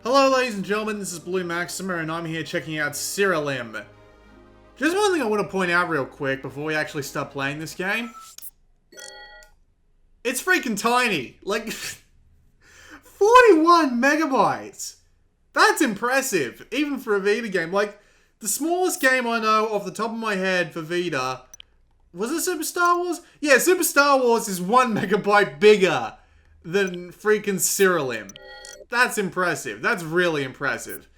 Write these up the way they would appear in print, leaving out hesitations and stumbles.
Hello ladies and gentlemen, this is Blue Maxima and I'm here checking out Siralim. Just one thing I want to point out real quick before we actually start playing this game. It's freaking tiny. Like, 41 megabytes. That's impressive, even for a Vita game. Like, the smallest game I know off the top of my head for Vita, was it Super Star Wars? Yeah, Super Star Wars is 1 megabyte bigger than freaking Siralim. That's impressive. That's really impressive.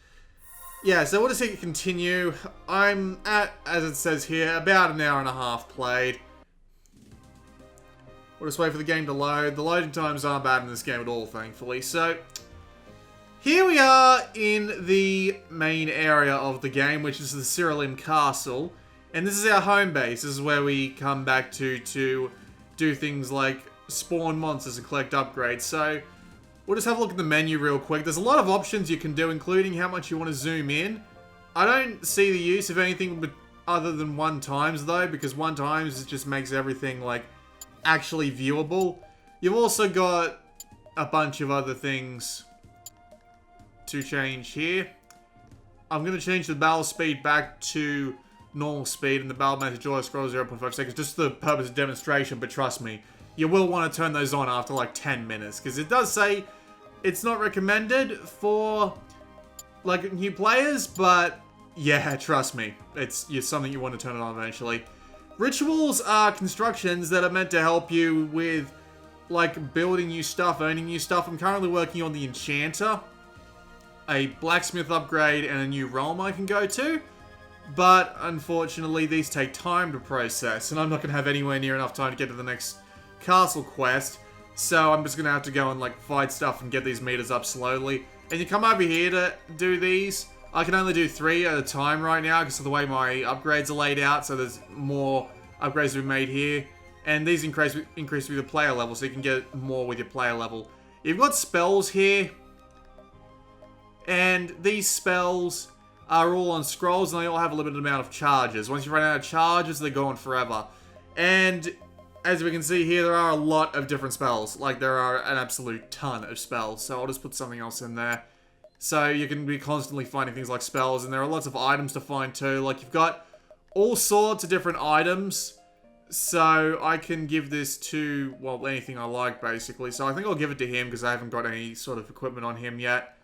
Yeah, so we'll just hit continue. I'm at, as it says here, about an hour and a half played. We'll just wait for the game to load. The loading times aren't bad in this game at all, thankfully. So, here we are in the main area of the game, which is the Siralim Castle. And this is our home base. This is where we come back to do things like spawn monsters and collect upgrades. So, we'll just have a look at the menu real quick. There's a lot of options you can do, including how much you want to zoom in. I don't see the use of anything other than 1 times though, because 1 times it just makes everything like actually viewable. You've also got a bunch of other things to change here. I'm going to change the battle speed back to normal speed and the battle message auto scroll 0.5 seconds just for the purpose of demonstration, but trust me, you will want to turn those on after like 10 minutes, because it does say it's not recommended for like new players, but yeah, trust me, it's something you want to turn it on eventually. Rituals are constructions that are meant to help you with like building new stuff, earning new stuff. I'm currently working on the Enchanter, a blacksmith upgrade, and a new realm I can go to. But unfortunately, these take time to process, and I'm not going to have anywhere near enough time to get to the next castle quest, so I'm just gonna have to go and like fight stuff and get these meters up slowly. And you come over here to do these. I can only do 3 at a time right now because of the way my upgrades are laid out, so there's more upgrades to be made here, and these increase with your player level, so you can get more with your player level. You've got spells here, and these spells are all on scrolls, and they all have a limited amount of charges. Once you run out of charges, they're gone forever. And as we can see here, there are a lot of different spells. Like, there are an absolute ton of spells. So I'll just put something else in there. So you can be constantly finding things like spells. And there are lots of items to find too. Like, you've got all sorts of different items. So I can give this to, well, anything I like, basically. So I think I'll give it to him because I haven't got any sort of equipment on him yet.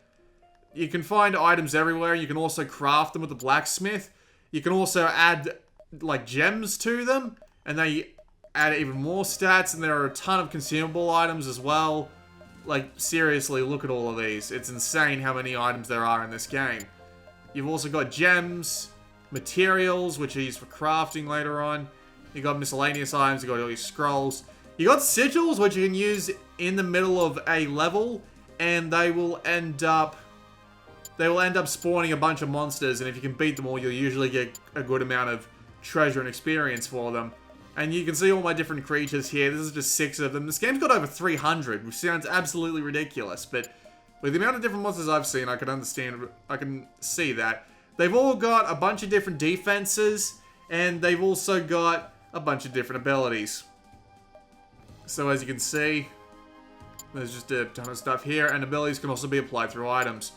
You can find items everywhere. You can also craft them with the blacksmith. You can also add, like, gems to them. And they add even more stats, and there are a ton of consumable items as well. Like, seriously, look at all of these. It's insane how many items there are in this game. You've also got gems, materials, which are used for crafting later on. You got miscellaneous items, you got all these scrolls. You got sigils, which you can use in the middle of a level, and they will end up spawning a bunch of monsters, and if you can beat them all, you'll usually get a good amount of treasure and experience for them. And you can see all my different creatures here. This is just 6 of them. This game's got over 300, which sounds absolutely ridiculous. But with the amount of different monsters I've seen, I can see that. They've all got a bunch of different defenses, and they've also got a bunch of different abilities. So as you can see, there's just a ton of stuff here, and abilities can also be applied through items.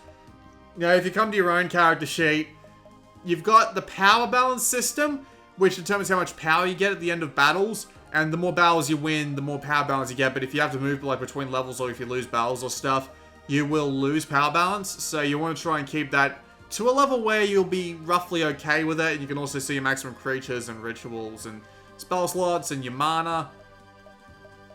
Now, if you come to your own character sheet, you've got the power balance system, which determines how much power you get at the end of battles. And the more battles you win, the more power balance you get. But if you have to move like between levels, or if you lose battles or stuff, you will lose power balance. So you want to try and keep that to a level where you'll be roughly okay with it. And you can also see your maximum creatures and rituals and spell slots and your mana.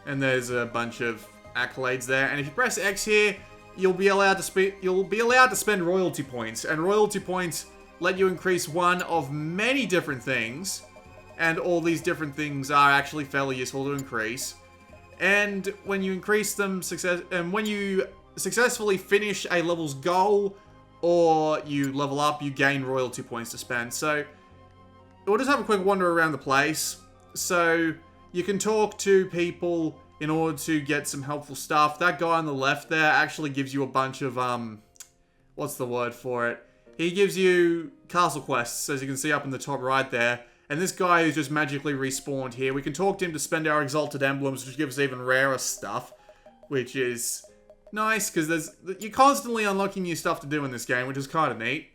And there's a bunch of accolades there. And if you press X here, you'll be allowed to spend royalty points. And royalty points let you increase one of many different things, and all these different things are actually fairly useful to increase. And when you increase them, when you successfully finish a level's goal, or you level up, you gain royalty points to spend. So we'll just have a quick wander around the place. So you can talk to people in order to get some helpful stuff. That guy on the left there actually gives you a bunch of, what's the word for it? He gives you castle quests, as you can see up in the top right there. And this guy who's just magically respawned here, we can talk to him to spend our exalted emblems, which gives us even rarer stuff, which is nice, because you're constantly unlocking new stuff to do in this game, which is kind of neat.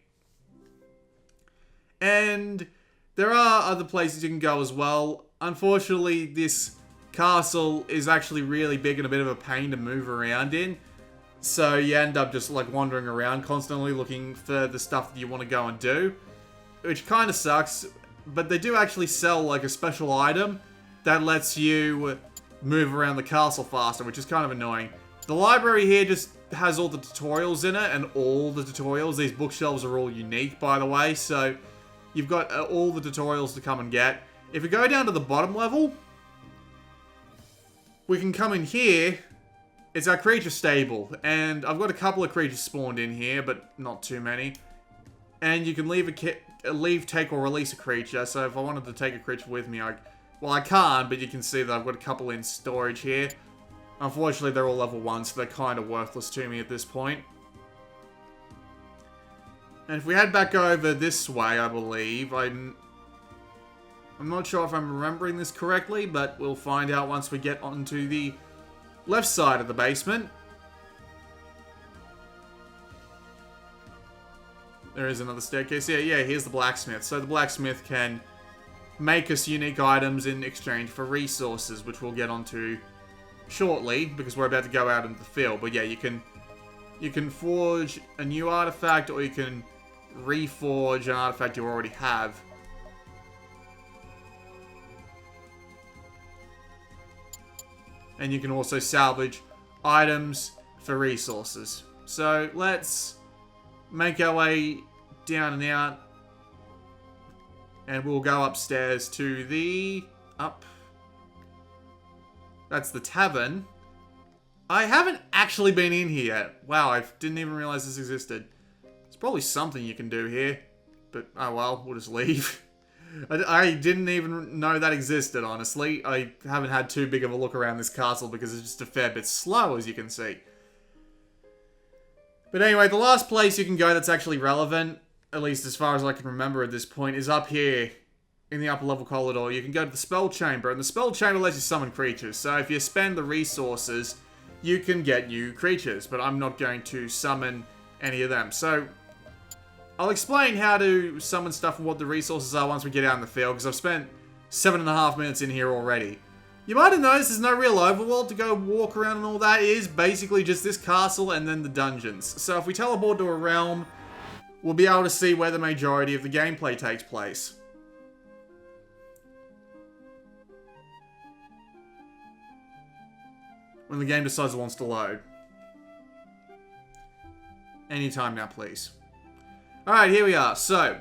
And there are other places you can go as well. Unfortunately, this castle is actually really big and a bit of a pain to move around in. So you end up just like wandering around constantly looking for the stuff that you want to go and do. Which kind of sucks. But they do actually sell like a special item that lets you move around the castle faster, which is kind of annoying. The library here just has all the tutorials in it, and all the tutorials. These bookshelves are all unique, by the way, so you've got all the tutorials to come and get. If we go down to the bottom level, we can come in here. It's our creature stable, and I've got a couple of creatures spawned in here, but not too many. And you can leave, take, or release a creature, so if I wanted to take a creature with me, well, I can't, but you can see that I've got a couple in storage here. Unfortunately, they're all level 1, so they're kind of worthless to me at this point. And if we head back over this way, I believe, I'm not sure if I'm remembering this correctly, but we'll find out once we get onto the left side of the basement. There is another staircase here. Yeah, here's the blacksmith. So the blacksmith can make us unique items in exchange for resources, which we'll get onto shortly, because we're about to go out into the field. But yeah, you can forge a new artifact, or you can reforge an artifact you already have. And you can also salvage items for resources. So let's make our way down and out. And we'll go upstairs to the... That's the tavern. I haven't actually been in here yet. Wow, I didn't even realize this existed. There's probably something you can do here. But, oh well, we'll just leave. I didn't even know that existed, honestly. I haven't had too big of a look around this castle because it's just a fair bit slow, as you can see. But anyway, the last place you can go that's actually relevant, at least as far as I can remember at this point, is up here in the upper level corridor. You can go to the spell chamber, and the spell chamber lets you summon creatures. So if you spend the resources, you can get new creatures, but I'm not going to summon any of them. So I'll explain how to summon stuff and what the resources are once we get out in the field, because I've spent 7.5 minutes in here already. You might have noticed there's no real overworld to go walk around and all that. It is basically just this castle and then the dungeons. So if we teleport to a realm, we'll be able to see where the majority of the gameplay takes place. When the game decides it wants to load. Anytime now, please. Alright, here we are. So,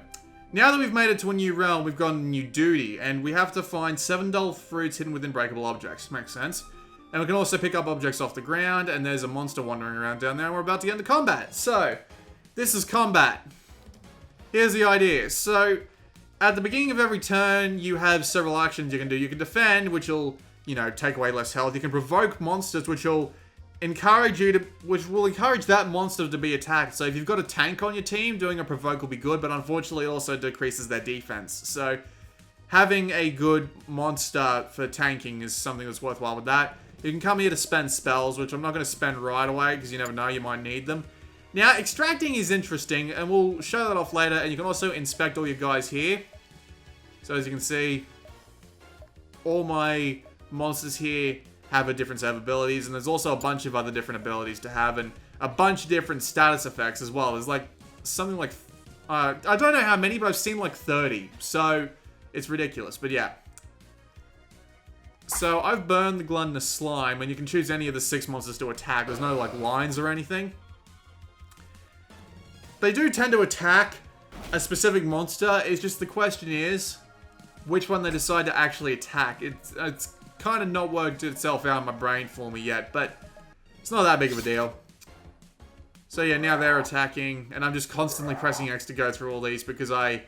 now that we've made it to a new realm, we've got a new duty, and we have to find 7 dull fruits hidden within breakable objects. Makes sense. And we can also pick up objects off the ground, and there's a monster wandering around down there, and we're about to get into combat. So, this is combat. Here's the idea. So, at the beginning of every turn, you have several actions you can do. You can defend, which will, you know, take away less health. You can provoke monsters, which will encourage that monster to be attacked. So if you've got a tank on your team, doing a provoke will be good, but unfortunately it also decreases their defense. So having a good monster for tanking is something that's worthwhile with that. You can come here to spend spells, which I'm not going to spend right away, because you never know, you might need them. Now, extracting is interesting, and we'll show that off later, and you can also inspect all your guys here. So as you can see, all my monsters here have a different set of abilities, and there's also a bunch of other different abilities to have, and a bunch of different status effects as well. There's like something like I don't know how many, but I've seen like 30, so it's ridiculous. But yeah, so I've burned the gluttonous slime, and you can choose any of the 6 monsters to attack. There's no like lines or anything. They do tend to attack a specific monster. It's just the question is which one they decide to actually attack. It's kind of not worked itself out in my brain for me yet, but it's not that big of a deal. So yeah, now they're attacking, and I'm just constantly pressing X to go through all these because I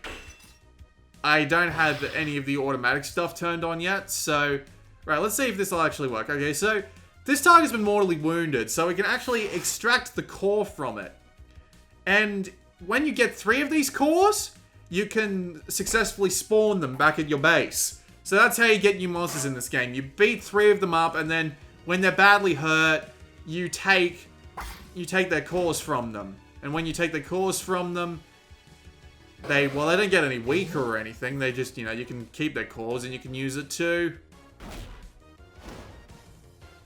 don't have any of the automatic stuff turned on yet. So, right, let's see if this will actually work. Okay, so this target's been mortally wounded, so we can actually extract the core from it. And when you get 3 of these cores, you can successfully spawn them back at your base. So that's how you get new monsters in this game. You beat 3 of them up, and then when they're badly hurt, you take you take their cores from them. And when you take their cores from them, they don't get any weaker or anything. They just, you know, you can keep their cores and you can use it to...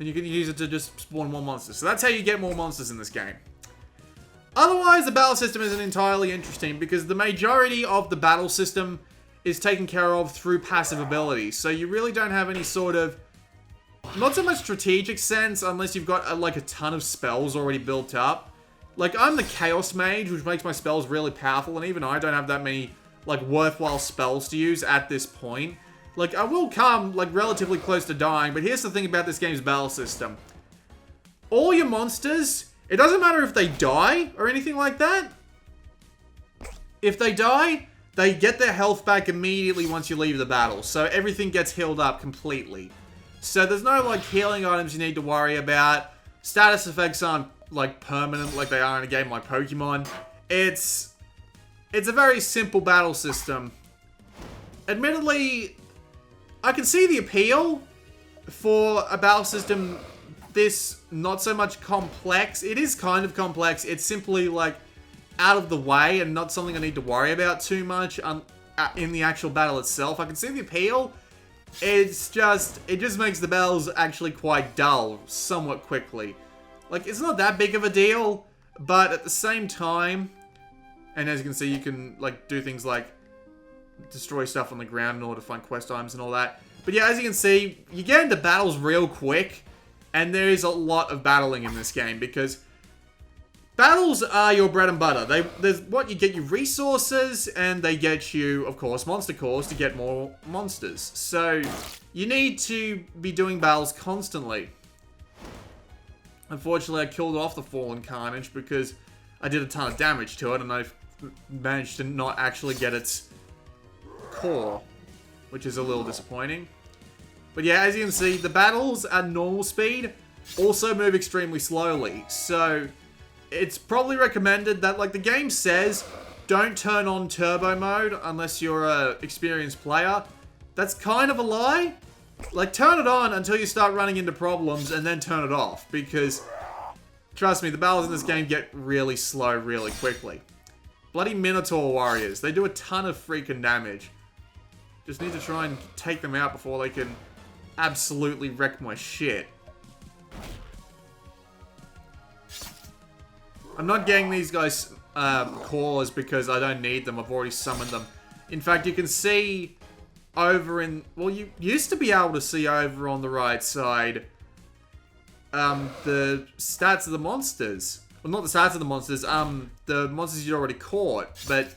And you can use it to just spawn more monsters. So that's how you get more monsters in this game. Otherwise, the battle system isn't entirely interesting because the majority of the battle system is taken care of through passive abilities. So you really don't have any sort of... Not so much strategic sense unless you've got like a ton of spells already built up. Like, I'm the Chaos Mage, which makes my spells really powerful, and even I don't have that many, like, worthwhile spells to use at this point. Like, I will come, like, relatively close to dying, but here's the thing about this game's battle system. All your monsters, it doesn't matter if they die or anything like that. If they die, they get their health back immediately once you leave the battle, so everything gets healed up completely. So there's no, like, healing items you need to worry about. Status effects aren't, like, permanent like they are in a game like Pokemon. It's a very simple battle system. Admittedly, I can see the appeal for a battle system this not so much complex. It is kind of complex. It's simply, like, out of the way and not something I need to worry about too much in the actual battle itself. I can see the appeal. It just makes the battles actually quite dull somewhat quickly. Like, it's not that big of a deal, but at the same time, and as you can see, you can, like, do things like destroy stuff on the ground in order to find quest items and all that. But yeah, as you can see, you get into battles real quick, and there is a lot of battling in this game, because battles are your bread and butter. There's what you get you resources, and they get you, of course, monster cores to get more monsters. So, you need to be doing battles constantly. Unfortunately, I killed off the Fallen Carnage because I did a ton of damage to it, and I've managed to not actually get its core, which is a little disappointing. But yeah, as you can see, the battles at normal speed also move extremely slowly. So, it's probably recommended that, like the game says, don't turn on turbo mode unless you're an experienced player. That's kind of a lie. Like, turn it on until you start running into problems and then turn it off. Because, trust me, the battles in this game get really slow really quickly. Bloody Minotaur warriors. They do a ton of freaking damage. Just need to try and take them out before they can absolutely wreck my shit. I'm not getting these guys cores because I don't need them. I've already summoned them. In fact, you can see over in... Well, you used to be able to see over on the right side the stats of the monsters. Well, not the stats of the monsters, the monsters you'd already caught, but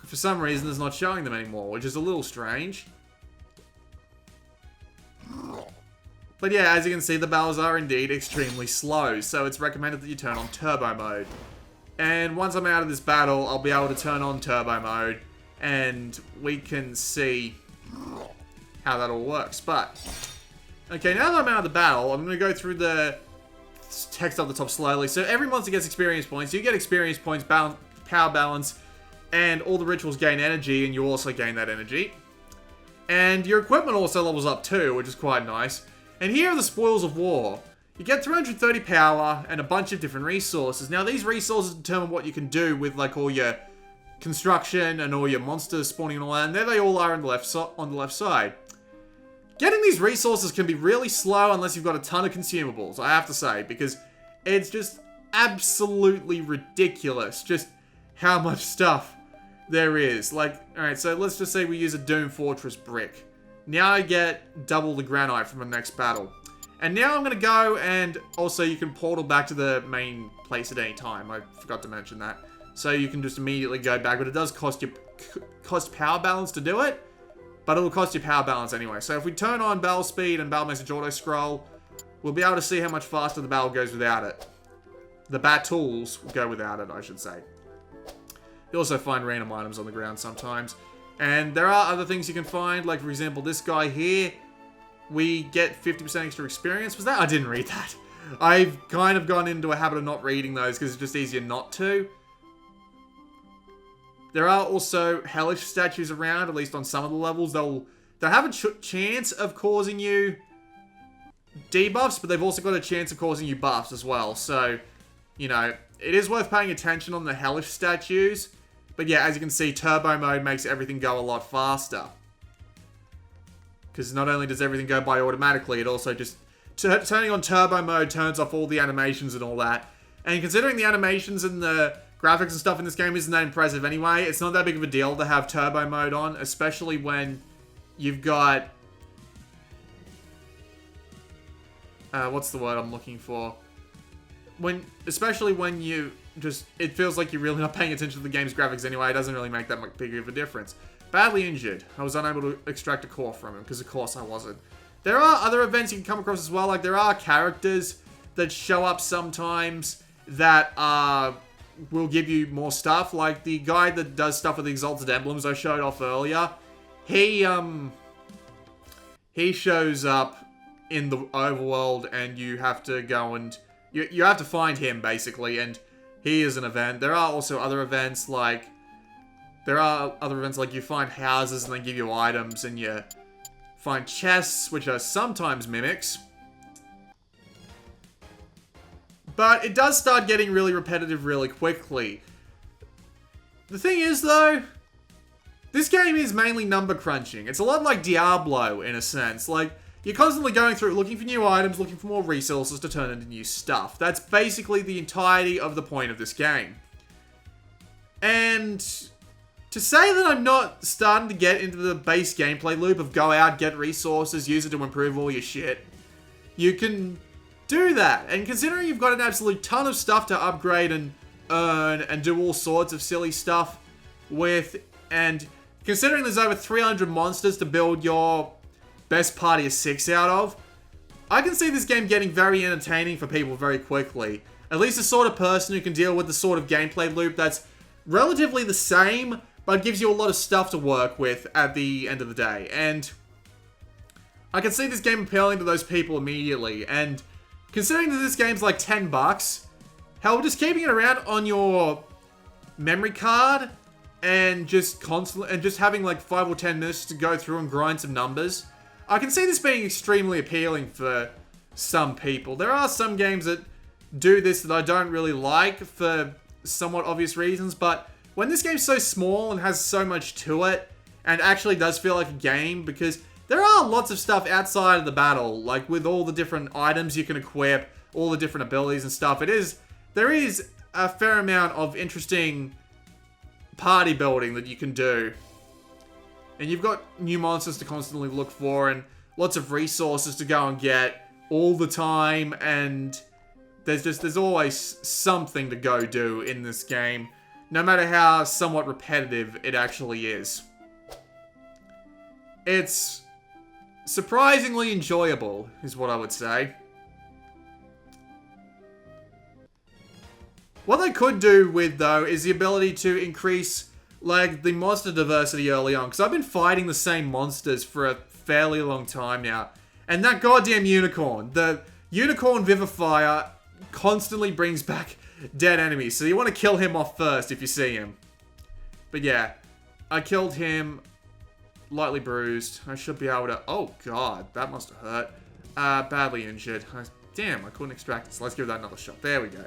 for some reason it's not showing them anymore, which is a little strange. But yeah, as you can see, the battles are indeed extremely slow, so it's recommended that you turn on turbo mode. And once I'm out of this battle, I'll be able to turn on turbo mode, and we can see how that all works. But, okay, now that I'm out of the battle, I'm going to go through the text up the top slowly. So every monster gets experience points. You get experience points, power balance, and all the rituals gain energy, and you also gain that energy. And your equipment also levels up too, which is quite nice. And here are the spoils of war. You get 330 power and a bunch of different resources. Now, these resources determine what you can do with, like, all your construction and all your monsters spawning and all that. And there they all are on the left side. Getting these resources can be really slow unless you've got a ton of consumables, I have to say, because it's just absolutely ridiculous just how much stuff there is. Like, alright, so let's just say we use a Doom Fortress brick. Now I get double the granite from the next battle. And now I'm going to go and also you can portal back to the main place at any time. I forgot to mention that. So you can just immediately go back, but it does cost power balance to do it. But it'll cost you power balance anyway. So if we turn on battle speed and battle message auto scroll, we'll be able to see how much faster the battle goes without it. The battles go without it, I should say. You also find random items on the ground sometimes. And there are other things you can find, like for example this guy here. We get 50% extra experience. Was that? I didn't read that. I've kind of gone into a habit of not reading those because it's just easier not to. There are also hellish statues around, at least on some of the levels. They'll have a chance of causing you debuffs, but they've also got a chance of causing you buffs as well. So, you know, it is worth paying attention on the hellish statues. But yeah, as you can see, turbo mode makes everything go a lot faster. Because not only does everything go by automatically, it also just... turning on turbo mode turns off all the animations and all that. And considering the animations and the graphics and stuff in this game isn't that impressive anyway, it's not that big of a deal to have turbo mode on, especially when you've got... what's the word I'm looking for? Especially when you just... It feels like you're really not paying attention to the game's graphics anyway. It doesn't really make that much big of a difference. Badly injured. I was unable to extract a core from him, because of course I wasn't. There are other events you can come across as well. Like, there are characters that show up sometimes that will give you more stuff. Like, the guy that does stuff with the Exalted Emblems I showed off earlier. He shows up in the overworld, and you have to go and... You have to find him, basically, and he is an event. There are also other events, like... you find houses, and they give you items, and you find chests, which are sometimes mimics. But it does start getting really repetitive really quickly. The thing is, though, this game is mainly number crunching. It's a lot like Diablo, in a sense. Like, you're constantly going through, looking for new items, looking for more resources to turn into new stuff. That's basically the entirety of the point of this game. And to say that I'm not starting to get into the base gameplay loop of go out, get resources, use it to improve all your shit, you can do that. And considering you've got an absolute ton of stuff to upgrade and earn and do all sorts of silly stuff with, and considering there's over 300 monsters to build your best party of 6 out of, I can see this game getting very entertaining for people very quickly. At least the sort of person who can deal with the sort of gameplay loop that's relatively the same, but gives you a lot of stuff to work with at the end of the day. And I can see this game appealing to those people immediately. And considering that this game's like $10, hell, just keeping it around on your memory card and just having like 5 or 10 minutes to go through and grind some numbers, I can see this being extremely appealing for some people. There are some games that do this that I don't really like for somewhat obvious reasons, but when this game's so small and has so much to it, and actually does feel like a game, because there are lots of stuff outside of the battle, like with all the different items you can equip, all the different abilities and stuff, there is a fair amount of interesting party building that you can do. And you've got new monsters to constantly look for, and lots of resources to go and get all the time, and there's always something to go do in this game, no matter how somewhat repetitive it actually is. It's surprisingly enjoyable, is what I would say. What they could do with, though, is the ability to increase, like, the monster diversity early on, because I've been fighting the same monsters for a fairly long time now. And that goddamn unicorn, the unicorn vivifier, constantly brings back dead enemies, so you want to kill him off first if you see him. But yeah, I killed him, lightly bruised. I should be able to... Oh god, that must have hurt. Badly injured. Damn, I couldn't extract it, so let's give that another shot. There we go.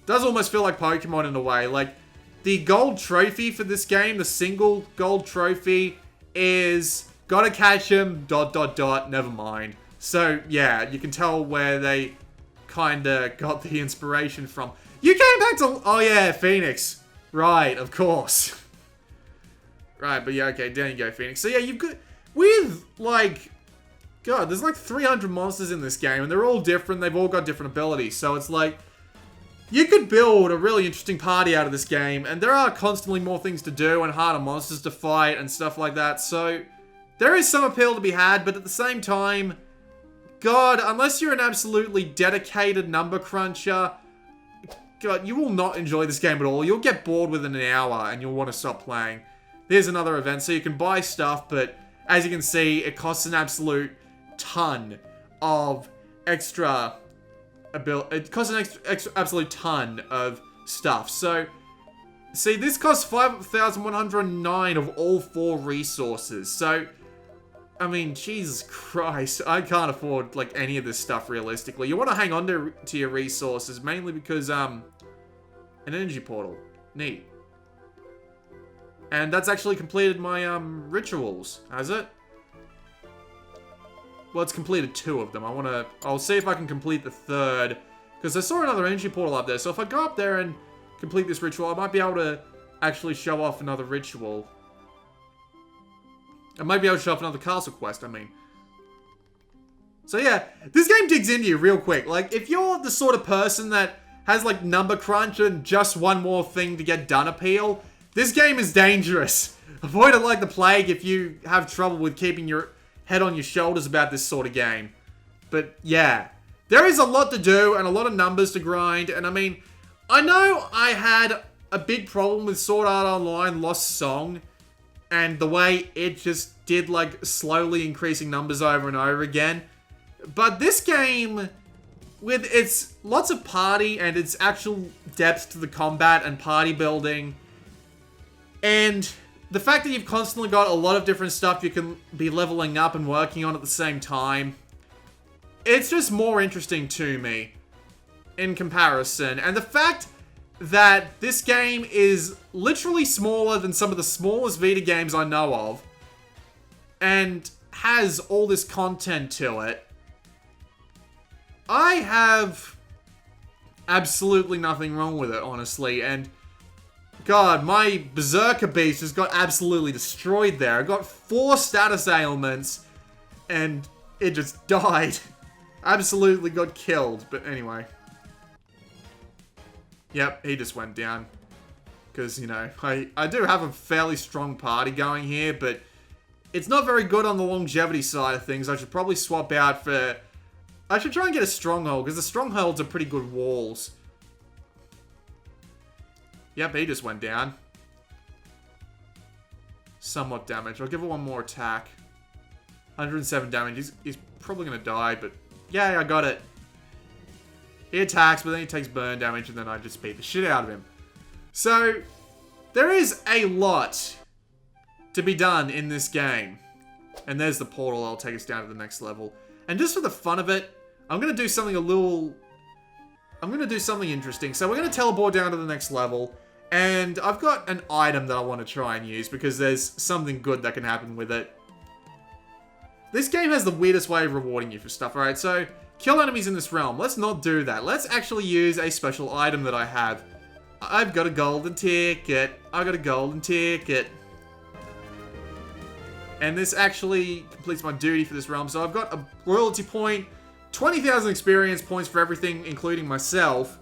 Does almost feel like Pokemon in a way. Like, the gold trophy for this game, the single gold trophy, is gotta catch him, ... never mind. So, yeah, you can tell where they kinda got the inspiration from. You came back to... Oh, yeah, Phoenix. Right, of course. Right, but yeah, okay, down you go, Phoenix. So, yeah, you've got... With, like... God, there's like 300 monsters in this game, and they're all different. They've all got different abilities. So, it's like... You could build a really interesting party out of this game, and there are constantly more things to do and harder monsters to fight and stuff like that. So, there is some appeal to be had, but at the same time... God, unless you're an absolutely dedicated number cruncher, God, you will not enjoy this game at all. You'll get bored within an hour and you'll want to stop playing. There's another event, so you can buy stuff, but as you can see, it costs an absolute ton of extra ability. It costs an absolute ton of stuff. So, see, this costs 5,109 of all 4 resources. So, I mean, Jesus Christ, I can't afford, like, any of this stuff realistically. You want to hang on to your resources, mainly because, an energy portal. Neat. And that's actually completed my, rituals, has it? Well, it's completed 2 of them. I'll see if I can complete the 3rd. Because I saw another energy portal up there, so if I go up there and complete this ritual, I might be able to actually show off another ritual. I might be able to show off another castle quest, I mean. So yeah, this game digs into you real quick. Like, if you're the sort of person that has, like, number crunch and just one more thing to get done appeal, this game is dangerous. Avoid it like the plague if you have trouble with keeping your head on your shoulders about this sort of game. But yeah, there is a lot to do and a lot of numbers to grind. And I mean, I know I had a big problem with Sword Art Online Lost Song and the way it just did, like, slowly increasing numbers over and over again. But this game, with its lots of party and its actual depth to the combat and party building, and the fact that you've constantly got a lot of different stuff you can be leveling up and working on at the same time, it's just more interesting to me in comparison. And the fact that this game is literally smaller than some of the smallest Vita games I know of, and has all this content to it, I have absolutely nothing wrong with it, honestly. And God, my Berserker Beast just got absolutely destroyed there. I got 4 status ailments, and it just died. Absolutely got killed, but anyway. Yep, he just went down. Because, you know, I do have a fairly strong party going here, but it's not very good on the longevity side of things. I should probably swap out for... I should try and get a stronghold, because the strongholds are pretty good walls. Yep, he just went down. Somewhat damage. I'll give it one more attack. 107 damage. He's probably going to die, but... Yay, I got it. He attacks, but then he takes burn damage, and then I just beat the shit out of him. So, there is a lot to be done in this game. And there's the portal that'll take us down to the next level. And just for the fun of it, I'm going to do something I'm going to do something interesting. So we're going to teleport down to the next level. And I've got an item that I want to try and use because there's something good that can happen with it. This game has the weirdest way of rewarding you for stuff, alright? So, kill enemies in this realm. Let's not do that. Let's actually use a special item that I have. I've got a golden ticket. I got a golden ticket. And this actually completes my duty for this realm. So I've got a royalty point, 20,000 experience points for everything, including myself.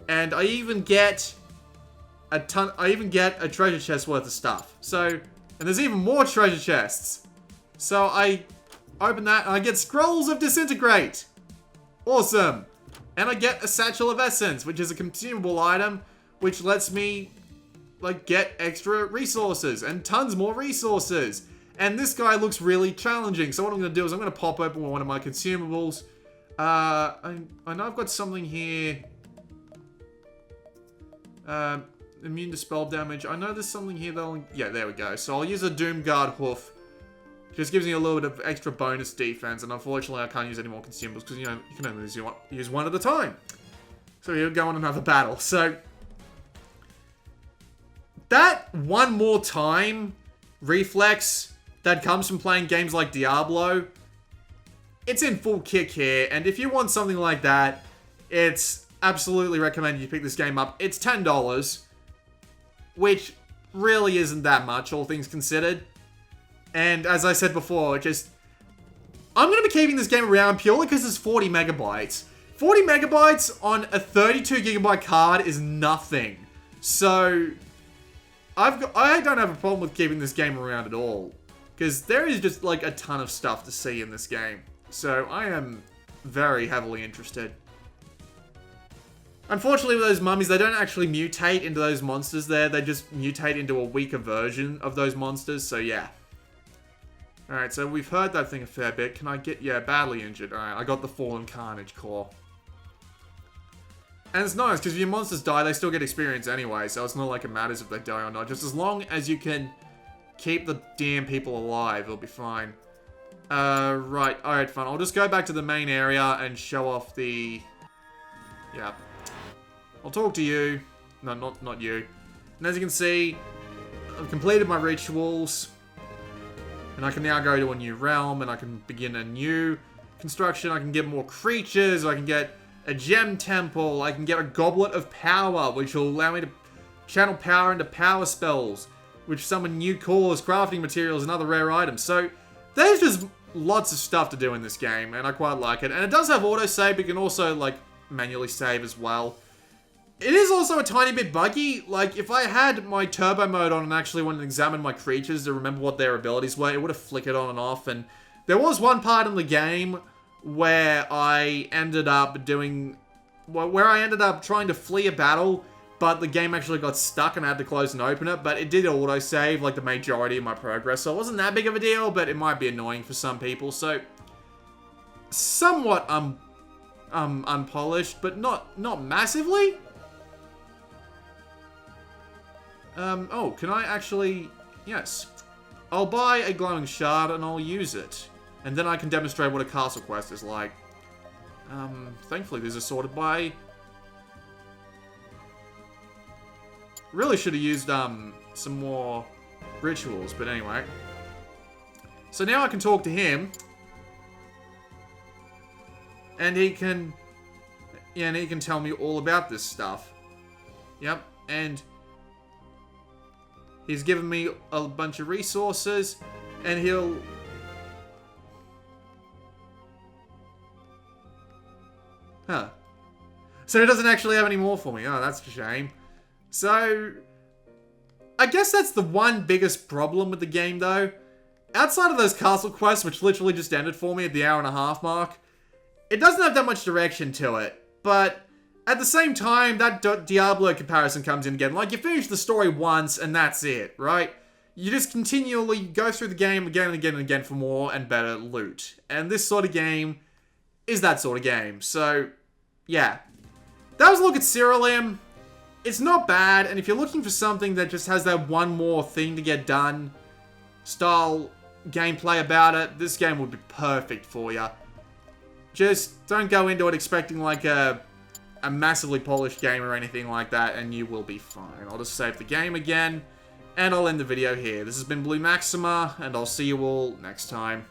And I even get a treasure chest worth of stuff. So, and there's even more treasure chests. So I open that and I get Scrolls of Disintegrate. Awesome. And I get a Satchel of Essence, which is a consumable item, which lets me, like, get extra resources and tons more resources. And this guy looks really challenging. So what I'm going to do is I'm going to pop open one of my consumables. I know I've got something here. Immune to spell damage. I know there's something here that'll... Yeah, there we go. So I'll use a Doomguard Hoof. Just gives me a little bit of extra bonus defense. And unfortunately, I can't use any more consumables because, you know, you can only use one at a time. So he'll go on another battle. So that one more time reflex that comes from playing games like Diablo, it's in full kick here. And if you want something like that, it's absolutely recommended you pick this game up. It's $10, which really isn't that much, all things considered. And as I said before, I'm going to be keeping this game around purely because it's 40 megabytes. 40 megabytes on a 32 gigabyte card is nothing. So, I don't have a problem with keeping this game around at all. Because there is just, like, a ton of stuff to see in this game. So, I am very heavily interested. Unfortunately, with those mummies, they don't actually mutate into those monsters there. They just mutate into a weaker version of those monsters. So, yeah. Alright, so we've heard that thing a fair bit. Can I get... Yeah, badly injured. Alright, I got the Fallen Carnage core. And it's nice, because if your monsters die, they still get experience anyway. So it's not like it matters if they die or not. Just as long as you can keep the damn people alive, it'll be fine. Right. Alright, fine. I'll just go back to the main area and show off the... Yeah. I'll talk to you. No, not you. And as you can see, I've completed my rituals. And I can now go to a new realm, and I can begin a new construction. I can get more creatures. I can get a gem temple. I can get a goblet of power, which will allow me to channel power into power spells, which summon new cores, crafting materials, and other rare items. So there's just lots of stuff to do in this game, and I quite like it. And it does have autosave, but you can also, like, manually save as well. It is also a tiny bit buggy. Like, if I had my turbo mode on and actually went and examined my creatures to remember what their abilities were, it would have flickered on and off. And there was one part in the game where I ended up doing... where I ended up trying to flee a battle, but the game actually got stuck and I had to close and open it. But it did autosave, like, the majority of my progress. So it wasn't that big of a deal, but it might be annoying for some people. So, somewhat unpolished, but not massively. Oh, can I actually... Yes. I'll buy a glowing shard and I'll use it. And then I can demonstrate what a castle quest is like. Thankfully these are sorted by... Really should have used, some more rituals, but anyway. So now I can talk to him. And he can... Yeah, and he can tell me all about this stuff. Yep, and... He's given me a bunch of resources, and he'll... Huh. So he doesn't actually have any more for me. Oh, that's a shame. So... I guess that's the one biggest problem with the game, though. Outside of those castle quests, which literally just ended for me at the hour-and-a-half mark, it doesn't have that much direction to it. But... At the same time, that Diablo comparison comes in again. Like, you finish the story once, and that's it, right? You just continually go through the game again and again and again for more and better loot. And this sort of game is that sort of game. So, yeah. That was a look at Siralim. It's not bad, and if you're looking for something that just has that one more thing to get done, style gameplay about it, this game would be perfect for you. Just don't go into it expecting, like, a massively polished game or anything like that, and you will be fine. I'll just save the game again, and I'll end the video here. This has been Blue Maxima, and I'll see you all next time.